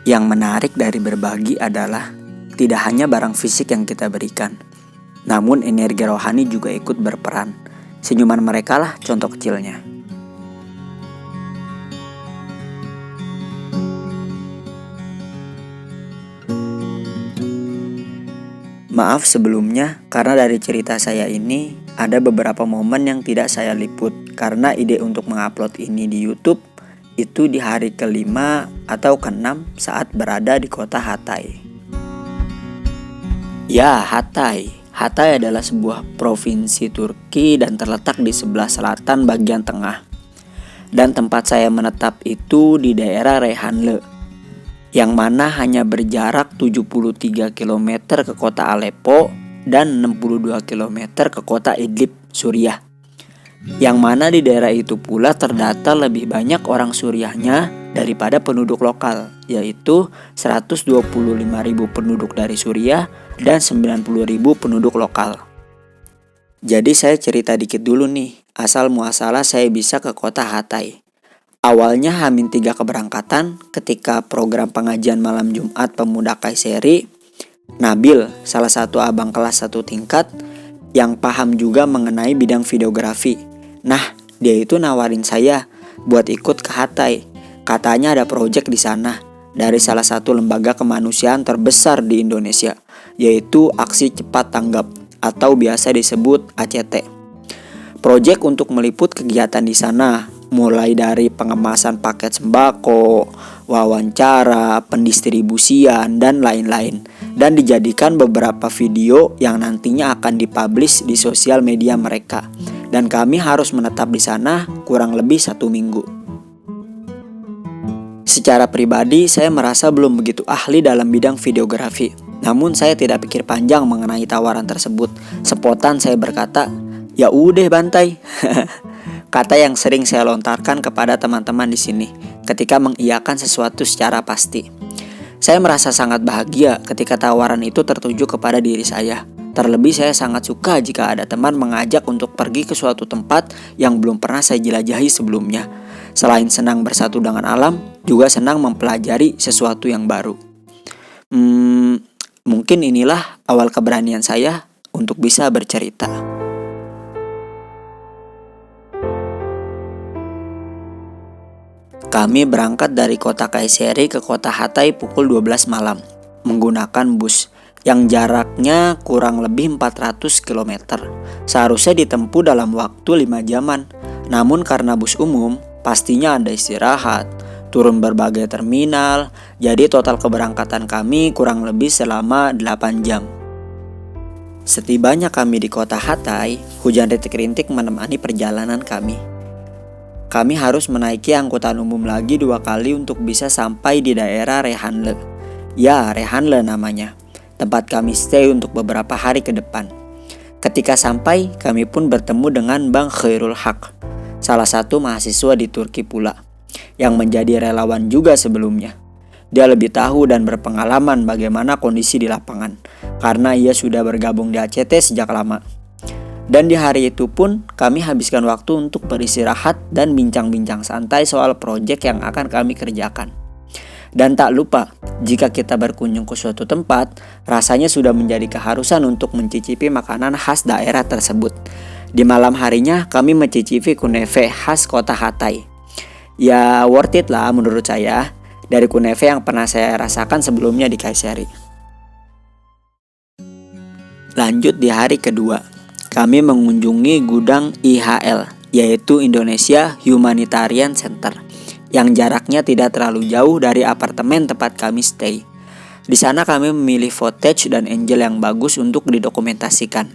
Yang menarik dari berbagi adalah tidak hanya barang fisik yang kita berikan, namun energi rohani juga ikut berperan. Senyuman mereka lah contoh kecilnya. Maaf sebelumnya, karena dari cerita saya ini ada beberapa momen yang tidak saya liput karena ide untuk mengupload ini di YouTube itu di hari ke-5 atau ke-6 saat berada di kota Hatay. Ya, Hatay. Hatay adalah sebuah provinsi Turki dan terletak di sebelah selatan bagian tengah. Dan tempat saya menetap itu di daerah Reyhanlı, yang mana hanya berjarak 73 km ke kota Aleppo dan 62 km ke kota Idlib, Suriah. Yang mana di daerah itu pula terdata lebih banyak orang Suriahnya daripada penduduk lokal, yaitu 125.000 penduduk dari Suriah dan 90.000 penduduk lokal. Jadi saya cerita dikit dulu nih, asal muasalah saya bisa ke kota Hatay. Awalnya H-3 keberangkatan ketika program pengajian malam Jumat Pemuda Kayseri, Nabil, salah satu abang kelas 1 tingkat yang paham juga mengenai bidang videografi. Nah, dia itu nawarin saya buat ikut ke Hatay. Katanya ada proyek di sana dari salah satu lembaga kemanusiaan terbesar di Indonesia, yaitu Aksi Cepat Tanggap atau biasa disebut ACT. Proyek untuk meliput kegiatan di sana, mulai dari pengemasan paket sembako, wawancara, pendistribusian, dan lain-lain. Dan dijadikan beberapa video yang nantinya akan dipublish di sosial media mereka. Dan kami harus menetap di sana kurang lebih 1 minggu. Secara pribadi saya merasa belum begitu ahli dalam bidang videografi. Namun saya tidak pikir panjang mengenai tawaran tersebut. Spontan saya berkata, "Ya udah bantai." Kata yang sering saya lontarkan kepada teman-teman di sini ketika mengiyakan sesuatu secara pasti. Saya merasa sangat bahagia ketika tawaran itu tertuju kepada diri saya. Terlebih saya sangat suka jika ada teman mengajak untuk pergi ke suatu tempat yang belum pernah saya jelajahi sebelumnya. Selain senang bersatu dengan alam, juga senang mempelajari sesuatu yang baru. Mungkin inilah awal keberanian saya untuk bisa bercerita. Kami berangkat dari kota Kayseri ke kota Hatay pukul 12 malam menggunakan bus yang jaraknya kurang lebih 400 km. Seharusnya ditempuh dalam waktu 5 jaman. Namun karena bus umum, pastinya ada istirahat, turun berbagai terminal, jadi total keberangkatan kami kurang lebih selama 8 jam. Setibanya kami di kota Hatay, hujan rintik-rintik menemani perjalanan kami. Kami harus menaiki angkutan umum lagi 2 kali untuk bisa sampai di daerah Reyhanlı. Ya, Reyhanlı namanya. Tempat kami stay untuk beberapa hari ke depan. Ketika sampai, kami pun bertemu dengan Bang Khairul Haq, salah satu mahasiswa di Turki pula, yang menjadi relawan juga sebelumnya. Dia lebih tahu dan berpengalaman bagaimana kondisi di lapangan, karena ia sudah bergabung di ACT sejak lama. Dan di hari itu pun kami habiskan waktu untuk beristirahat dan bincang-bincang santai soal proyek yang akan kami kerjakan. Dan tak lupa, jika kita berkunjung ke suatu tempat, rasanya sudah menjadi keharusan untuk mencicipi makanan khas daerah tersebut. Di malam harinya kami mencicipi kunefe khas kota Hatay. Ya worth it lah menurut saya, dari kunefe yang pernah saya rasakan sebelumnya di Kayseri. Lanjut di hari kedua, kami mengunjungi gudang IHL, yaitu Indonesia Humanitarian Center, yang jaraknya tidak terlalu jauh dari apartemen tempat kami stay. Di sana kami memilih footage dan angle yang bagus untuk didokumentasikan.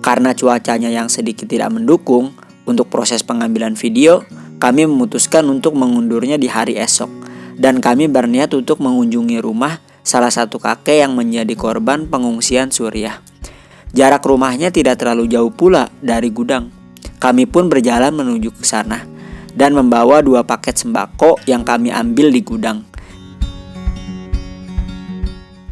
Karena cuacanya yang sedikit tidak mendukung untuk proses pengambilan video, kami memutuskan untuk mengundurnya di hari esok. Dan kami berniat untuk mengunjungi rumah salah satu kakek yang menjadi korban pengungsian Suriah. Jarak rumahnya tidak terlalu jauh pula dari gudang. Kami pun berjalan menuju ke sana dan membawa 2 paket sembako yang kami ambil di gudang.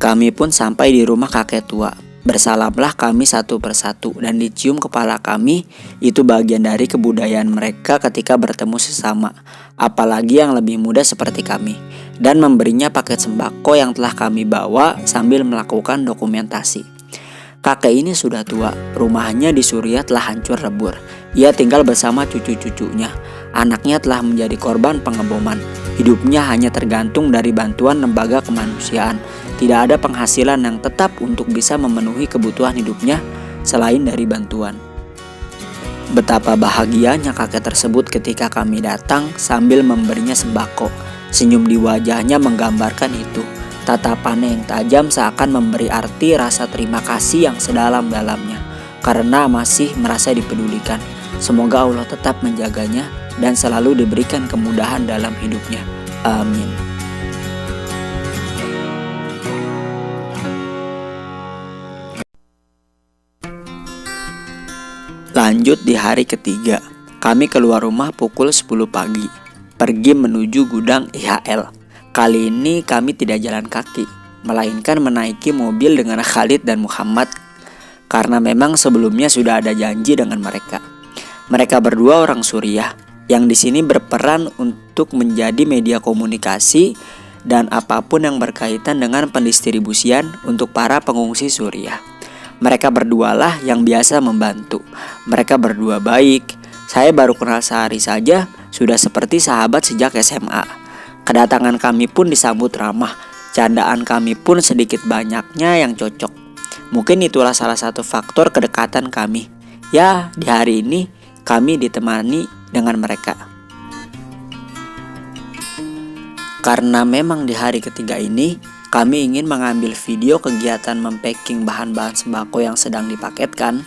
Kami pun sampai di rumah kakek tua. Bersalamlah kami satu persatu dan dicium kepala kami. Itu bagian dari kebudayaan mereka ketika bertemu sesama, apalagi yang lebih muda seperti kami. dan memberinya paket sembako yang telah kami bawa sambil melakukan dokumentasi. Kakek ini sudah tua, rumahnya di Suriah telah hancur lebur. Ia tinggal bersama cucu-cucunya. Anaknya telah menjadi korban pengeboman. Hidupnya hanya tergantung dari bantuan lembaga kemanusiaan. Tidak ada penghasilan yang tetap untuk bisa memenuhi kebutuhan hidupnya selain dari bantuan. Betapa bahagianya kakek tersebut ketika kami datang sambil memberinya sembako. Senyum di wajahnya menggambarkan itu. Tatapannya yang tajam seakan memberi arti rasa terima kasih yang sedalam-dalamnya karena masih merasa dipedulikan. Semoga Allah tetap menjaganya dan selalu diberikan kemudahan dalam hidupnya. Amin. Lanjut di hari ketiga, kami keluar rumah pukul 10 pagi, pergi menuju gudang IHL. Kali ini kami tidak jalan kaki, melainkan menaiki mobil dengan Khalid dan Muhammad, karena memang sebelumnya sudah ada janji dengan mereka. Mereka berdua orang Suriah, yang di sini berperan untuk menjadi media komunikasi dan apapun yang berkaitan dengan pendistribusian untuk para pengungsi Suriah. Mereka berdualah yang biasa membantu. Mereka berdua baik. Saya baru kenal sehari saja, sudah seperti sahabat sejak SMA. Kedatangan kami pun disambut ramah. Candaan kami pun sedikit banyaknya yang cocok. Mungkin itulah salah satu faktor kedekatan kami. Ya, di hari ini kami ditemani dengan mereka. Karena memang di hari ketiga ini kami ingin mengambil video kegiatan mempacking bahan-bahan sembako yang sedang dipaketkan.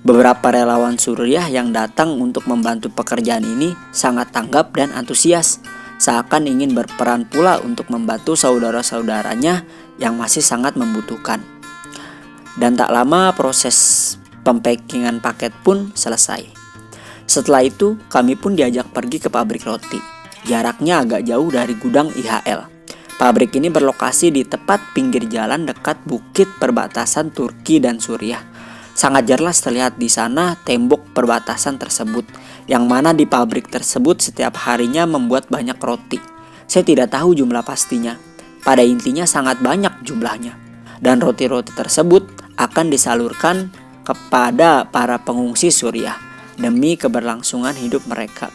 Beberapa relawan Suriah yang datang untuk membantu pekerjaan ini sangat tanggap dan antusias, seakan ingin berperan pula untuk membantu saudara-saudaranya yang masih sangat membutuhkan. Dan tak lama proses pempackingan paket pun selesai. Setelah itu kami pun diajak pergi ke pabrik roti. Jaraknya agak jauh dari gudang IHL. Pabrik ini berlokasi di tepat pinggir jalan dekat bukit perbatasan Turki dan Suriah. Sangat jelas terlihat di sana tembok perbatasan tersebut, yang mana di pabrik tersebut setiap harinya membuat banyak roti. Saya tidak tahu jumlah pastinya. Pada intinya sangat banyak jumlahnya. Dan roti-roti tersebut akan disalurkan kepada para pengungsi Suriah demi keberlangsungan hidup mereka.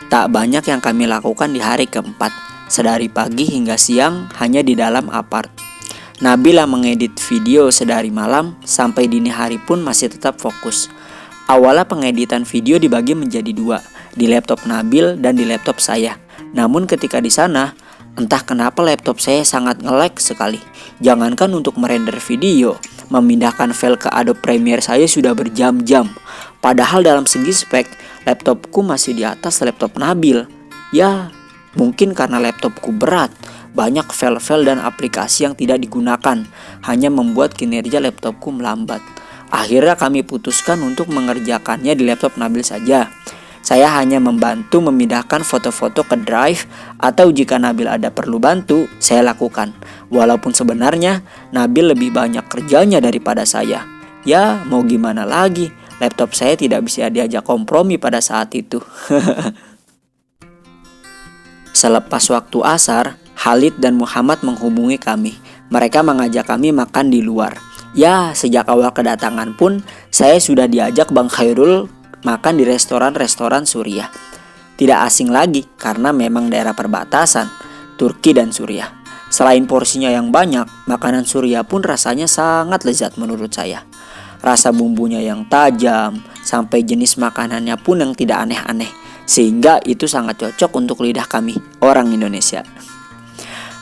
Tak banyak yang kami lakukan di hari keempat. Sedari pagi hingga siang hanya di dalam apart. Nabila mengedit video sedari malam sampai dini hari pun masih tetap fokus. Awalnya pengeditan video dibagi menjadi dua, di laptop Nabil dan di laptop saya. Namun ketika di sana, entah kenapa laptop saya sangat nge-lag sekali. Jangankan untuk merender video, memindahkan file ke Adobe Premiere saya sudah berjam-jam. Padahal dalam segi spek, laptopku masih di atas laptop Nabil. Ya, mungkin karena laptopku berat, banyak file-file dan aplikasi yang tidak digunakan, hanya membuat kinerja laptopku melambat. Akhirnya kami putuskan untuk mengerjakannya di laptop Nabil saja. Saya hanya membantu memindahkan foto-foto ke drive, atau jika Nabil ada perlu bantu, saya lakukan. Walaupun sebenarnya Nabil lebih banyak kerjanya daripada saya. Ya, mau gimana lagi, laptop saya tidak bisa diajak kompromi pada saat itu. Selepas waktu asar, Khalid dan Muhammad menghubungi kami. Mereka mengajak kami makan di luar. Ya, sejak awal kedatangan pun saya sudah diajak Bang Khairul makan di restoran-restoran Suriah. Tidak asing lagi karena memang daerah perbatasan Turki dan Suriah. Selain porsinya yang banyak, makanan Suriah pun rasanya sangat lezat menurut saya. Rasa bumbunya yang tajam, sampai jenis makanannya pun yang tidak aneh-aneh. Sehingga itu sangat cocok untuk lidah kami, orang Indonesia.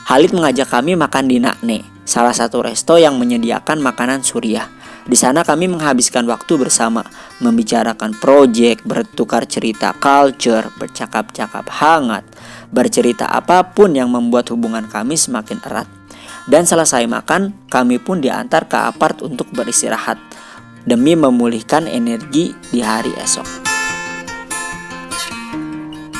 Khalid mengajak kami makan di Nakne, salah satu resto yang menyediakan makanan Suriah. Di sana kami menghabiskan waktu bersama, membicarakan proyek, bertukar cerita culture, bercakap-cakap hangat, bercerita apapun yang membuat hubungan kami semakin erat. Dan selesai makan, kami pun diantar ke apart untuk beristirahat, demi memulihkan energi di hari esok.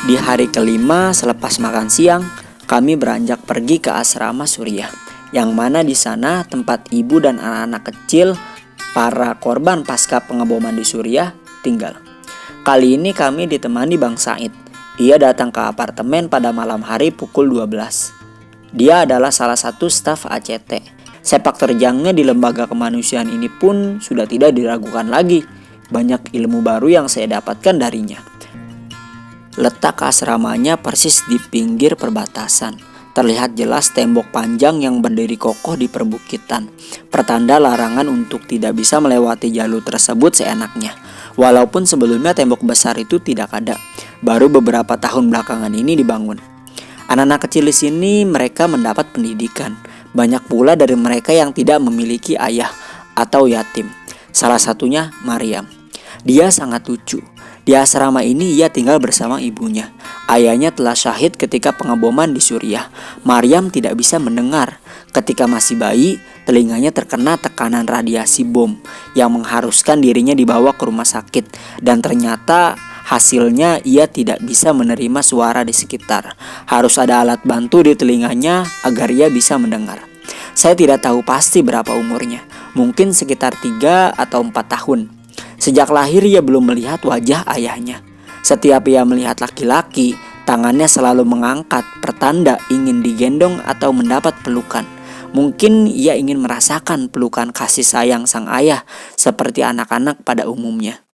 Di hari kelima selepas makan siang, kami beranjak pergi ke asrama Suriah, yang mana di sana tempat ibu dan anak-anak kecil para korban pasca pengeboman di Suriah tinggal. Kali ini kami ditemani Bang Said. Ia datang ke apartemen pada malam hari pukul 12. Dia adalah salah satu staf ACT. Sepak terjangnya di lembaga kemanusiaan ini pun sudah tidak diragukan lagi. Banyak ilmu baru yang saya dapatkan darinya. Letak asramanya persis di pinggir perbatasan. Terlihat jelas tembok panjang yang berdiri kokoh di perbukitan. Pertanda larangan untuk tidak bisa melewati jalur tersebut seenaknya. Walaupun sebelumnya tembok besar itu tidak ada. Baru beberapa tahun belakangan ini dibangun. Anak-anak kecil di sini mereka mendapat pendidikan. Banyak pula dari mereka yang tidak memiliki ayah atau yatim. Salah satunya Maryam. Dia sangat lucu. Di asrama ini ia tinggal bersama ibunya. Ayahnya telah syahid ketika pengeboman di Suriah. Maryam tidak bisa mendengar. Ketika masih bayi, telinganya terkena tekanan radiasi bom yang mengharuskan dirinya dibawa ke rumah sakit. Dan ternyata hasilnya ia tidak bisa menerima suara di sekitar. Harus ada alat bantu di telinganya agar ia bisa mendengar. Saya tidak tahu pasti berapa umurnya. Mungkin sekitar 3 atau 4 tahun. Sejak lahir ia belum melihat wajah ayahnya. Setiap ia melihat laki-laki, tangannya selalu mengangkat, pertanda ingin digendong atau mendapat pelukan. Mungkin ia ingin merasakan pelukan kasih sayang sang ayah seperti anak-anak pada umumnya.